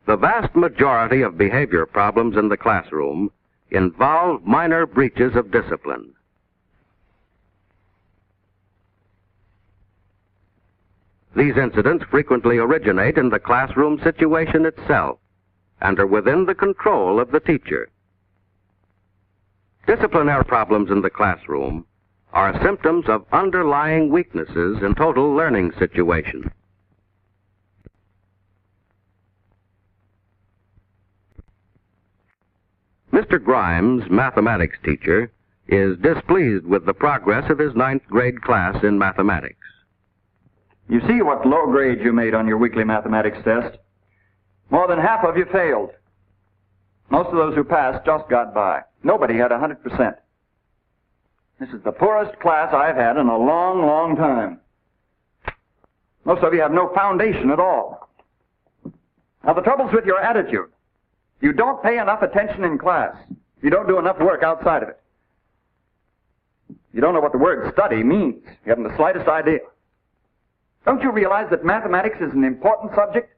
The vast majority of behavior problems in the classroom involve minor breaches of discipline. These incidents frequently originate in the classroom situation itself and are within the control of the teacher. Disciplinary problems in the classroom are symptoms of underlying weaknesses in total learning situations. Mr. Grimes, mathematics teacher, is displeased with the progress of his 9th grade class in mathematics. You see what low grade you made on your weekly mathematics test? More than half of you failed. Most of those who passed just got by. Nobody had 100%. This is the poorest class I've had in a long, long time. Most of you have no foundation at all. Now, the trouble's with your attitude. You don't pay enough attention in class. You don't do enough work outside of it. You don't know what the word study means. You haven't the slightest idea. Don't you realize that mathematics is an important subject?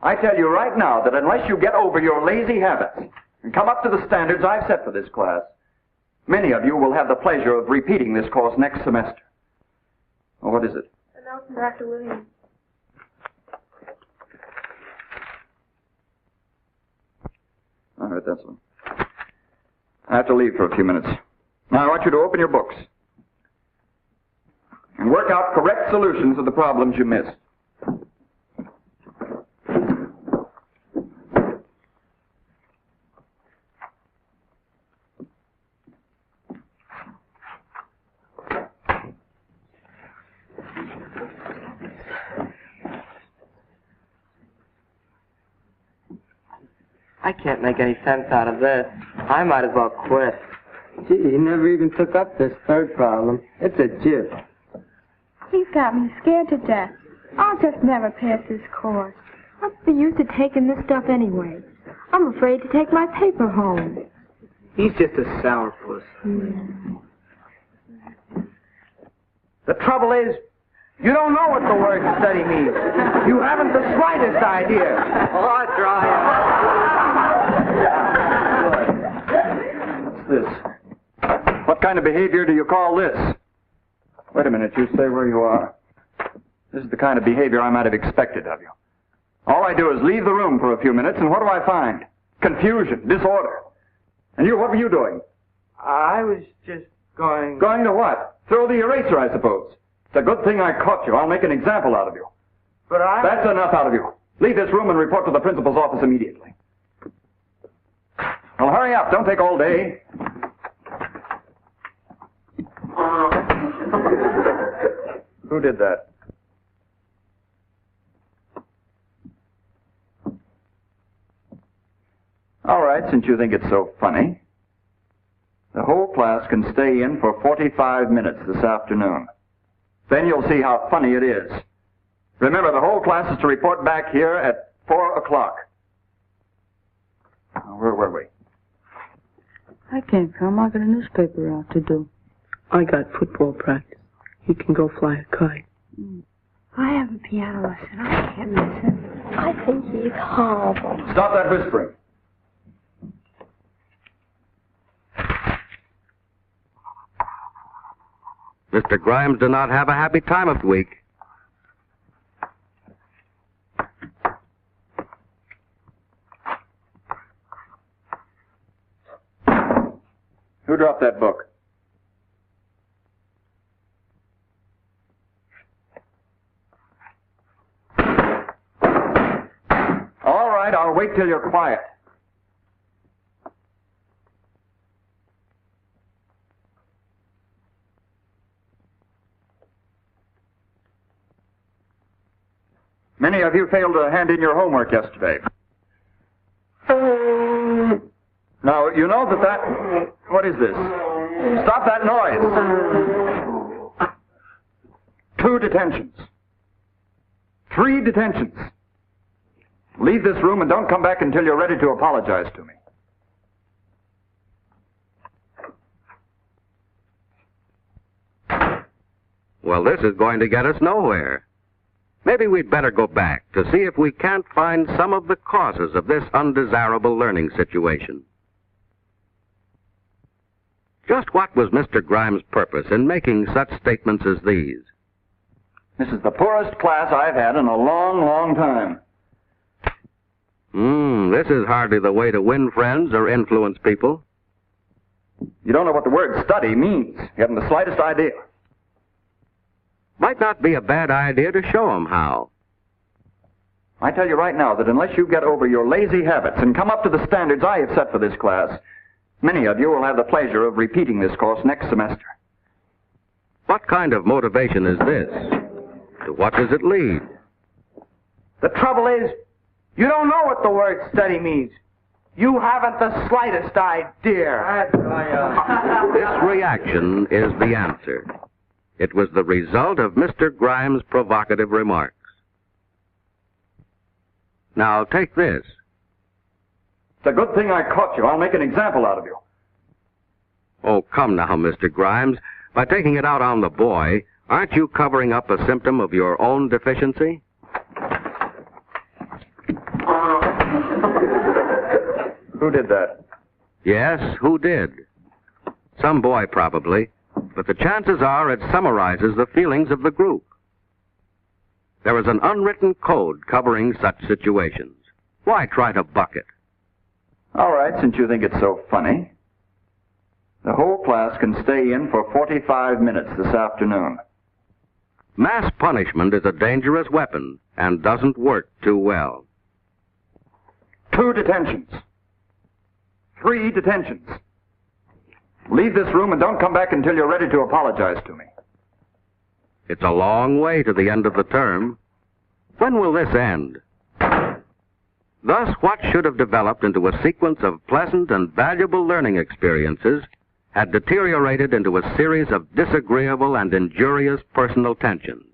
I tell you right now that unless you get over your lazy habits and come up to the standards I've set for this class, many of you will have the pleasure of repeating this course next semester. Oh, what is it? A note from Dr. Williams. All right, that's one. I have to leave for a few minutes. Now, I want you to open your books and work out correct solutions of the problems you missed. I can't make any sense out of this. I might as well quit. Gee, he never even took up this third problem. It's a jip. He's got me scared to death. I'll just never pass this course. What's the use of taking this stuff anyway? I'm afraid to take my paper home. He's just a sourpuss. The trouble is, you don't know what the word study means. You haven't the slightest idea. Oh, try What's this? What kind of behavior do you call this? Wait a minute, you stay where you are. This is the kind of behavior I might have expected of you. All I do is leave the room for a few minutes, and what do I find? Confusion, disorder. And you, what were you doing? I was just going... Going to what? Throw the eraser, I suppose. It's a good thing I caught you. I'll make an example out of you. But I... That's enough out of you. Leave this room and report to the principal's office immediately. Well, hurry up. Don't take all day. Who did that? All right, since you think it's so funny, the whole class can stay in for 45 minutes this afternoon. Then you'll see how funny it is. Remember, the whole class is to report back here at 4 o'clock. Where were we? I can't come. I got a newspaper route to do. I got football practice. You can go fly a kite. I have a piano lesson. I can't miss it. I think he's horrible. Stop that whispering. Mr. Grimes did not have a happy time of the week. Who dropped that book? All right, I'll wait till you're quiet. Many of you failed to hand in your homework yesterday. Now, you know that... What is this? Stop that noise. 2 detentions. 3 detentions. Leave this room and don't come back until you're ready to apologize to me. Well, this is going to get us nowhere. Maybe we'd better go back to see if we can't find some of the causes of this undesirable learning situation. Just what was Mr. Grimes' purpose in making such statements as these? This is the poorest class I've had in a long, long time. This is hardly the way to win friends or influence people. You don't know what the word study means. You haven't the slightest idea. Might not be a bad idea to show them how. I tell you right now that unless you get over your lazy habits and come up to the standards I have set for this class, many of you will have the pleasure of repeating this course next semester. What kind of motivation is this? To what does it lead? The trouble is, you don't know what the word study means. You haven't the slightest idea. This reaction is the answer. It was the result of Mr. Grimes' provocative remarks. Now take this. It's a good thing I caught you. I'll make an example out of you. Oh, come now, Mr. Grimes. By taking it out on the boy, aren't you covering up a symptom of your own deficiency? Who did that? Yes, who did? Some boy, probably. But the chances are it summarizes the feelings of the group. There is an unwritten code covering such situations. Why try to buck it? All right, since you think it's so funny. The whole class can stay in for 45 minutes this afternoon. Mass punishment is a dangerous weapon and doesn't work too well. 2 detentions. 3 detentions. Leave this room and don't come back until you're ready to apologize to me. It's a long way to the end of the term. When will this end? Thus, what should have developed into a sequence of pleasant and valuable learning experiences had deteriorated into a series of disagreeable and injurious personal tensions.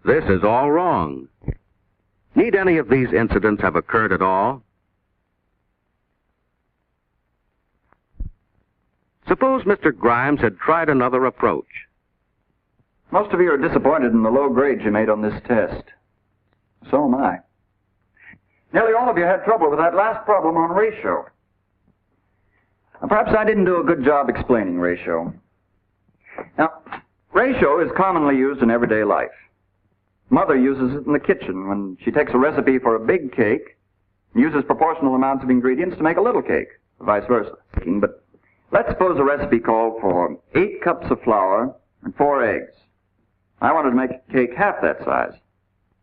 This is all wrong. Need any of these incidents have occurred at all? Suppose Mr. Grimes had tried another approach. Most of you are disappointed in the low grades you made on this test. So am I. Nearly all of you had trouble with that last problem on ratio. Now, perhaps I didn't do a good job explaining ratio. Now, ratio is commonly used in everyday life. Mother uses it in the kitchen when she takes a recipe for a big cake and uses proportional amounts of ingredients to make a little cake, or vice versa. But let's suppose a recipe called for 8 cups of flour and 4 eggs. I wanted to make a cake half that size.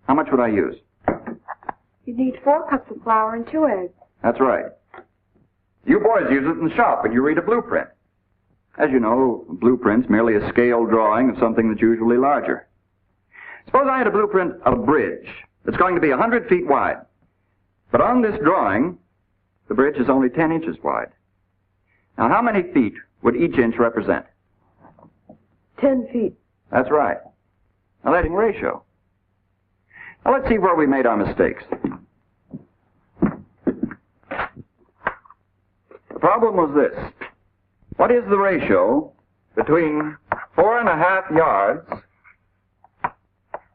How much would I use? You'd need 4 cups of flour and 2 eggs. That's right. You boys use it in the shop when you read a blueprint. As you know, a blueprint's merely a scale drawing of something that's usually larger. Suppose I had a blueprint of a bridge that's going to be 100 feet wide. But on this drawing, the bridge is only 10 inches wide. Now, how many feet would each inch represent? 10 feet. That's right. Now, that's in ratio. Now, let's see where we made our mistakes. The problem was this. What is the ratio between 4.5 yards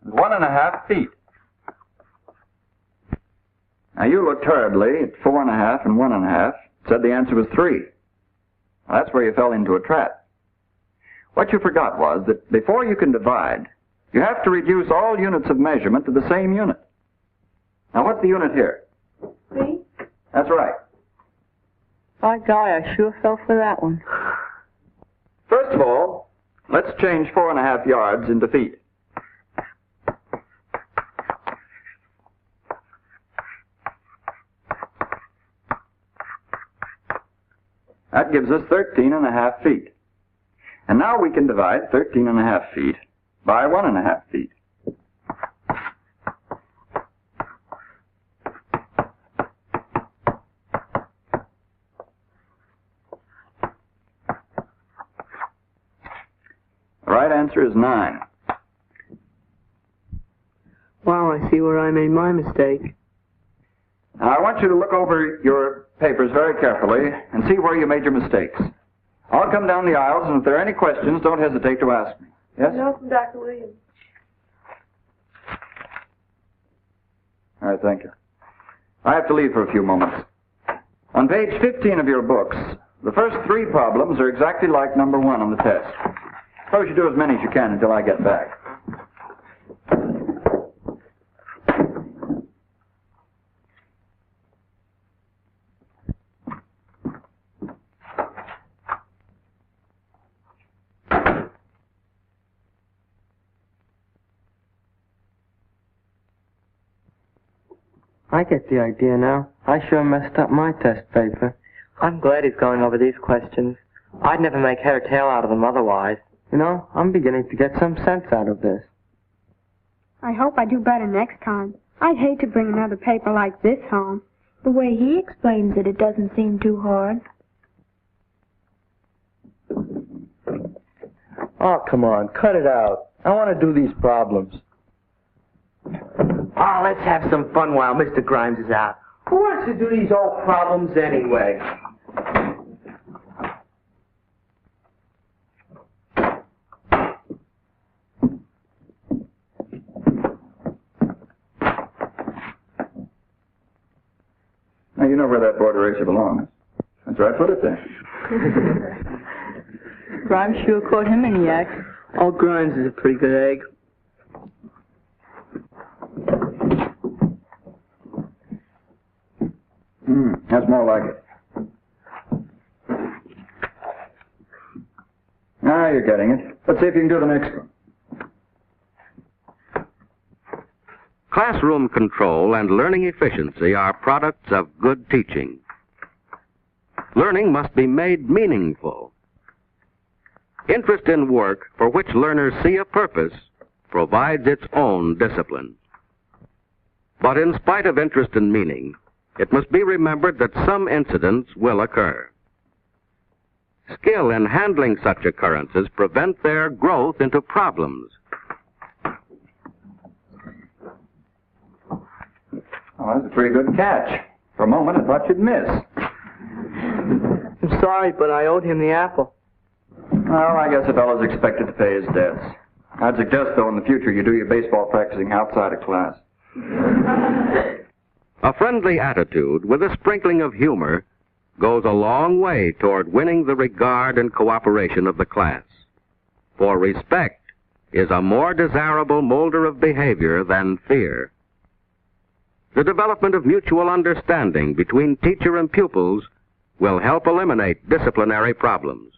and 1.5 feet? Now, you looked hurriedly at 4.5 and 1.5, said the answer was 3. Well, that's where you fell into a trap. What you forgot was that before you can divide, you have to reduce all units of measurement to the same unit. Now, what's the unit here? Feet? That's right. By golly, I sure fell for that one. First of all, let's change 4.5 yards into feet. That gives us 13.5 feet. And now we can divide 13.5 feet by 1.5 feet. The right answer is 9. Wow, I see where I made my mistake. Now, I want you to look over your papers very carefully and see where you made your mistakes. I'll come down the aisles, and if there are any questions, don't hesitate to ask me. Yes? No, from Dr. Williams. All right, thank you. I have to leave for a few moments. On page 15 of your books, the first 3 problems are exactly like number 1 on the test. Suppose you do as many as you can until I get back. I get the idea now. I sure messed up my test paper. I'm glad he's going over these questions. I'd never make head or tail out of them otherwise. You know, I'm beginning to get some sense out of this. I hope I do better next time. I'd hate to bring another paper like this home. The way he explains it, it doesn't seem too hard. Oh, come on, cut it out. I want to do these problems. Oh, let's have some fun while Mr. Grimes is out. Who wants to do these old problems anyway? Now, you know where that border eraser belongs. That's right, put it there. Grimes sure caught him in the act. All Grimes is a pretty good egg. That's more like it. Now you're getting it. Let's see if you can do the next one. Classroom control and learning efficiency are products of good teaching. Learning must be made meaningful. Interest in work for which learners see a purpose provides its own discipline. But in spite of interest and meaning, it must be remembered that some incidents will occur. Skill in handling such occurrences prevent their growth into problems. Oh, that's a pretty good catch. For a moment, I thought you'd miss. I'm sorry, but I owed him the apple. Well, I guess a fellow's expected to pay his debts. I'd suggest, though, in the future you do your baseball practicing outside of class. A friendly attitude with a sprinkling of humor goes a long way toward winning the regard and cooperation of the class. For respect is a more desirable molder of behavior than fear. The development of mutual understanding between teacher and pupils will help eliminate disciplinary problems.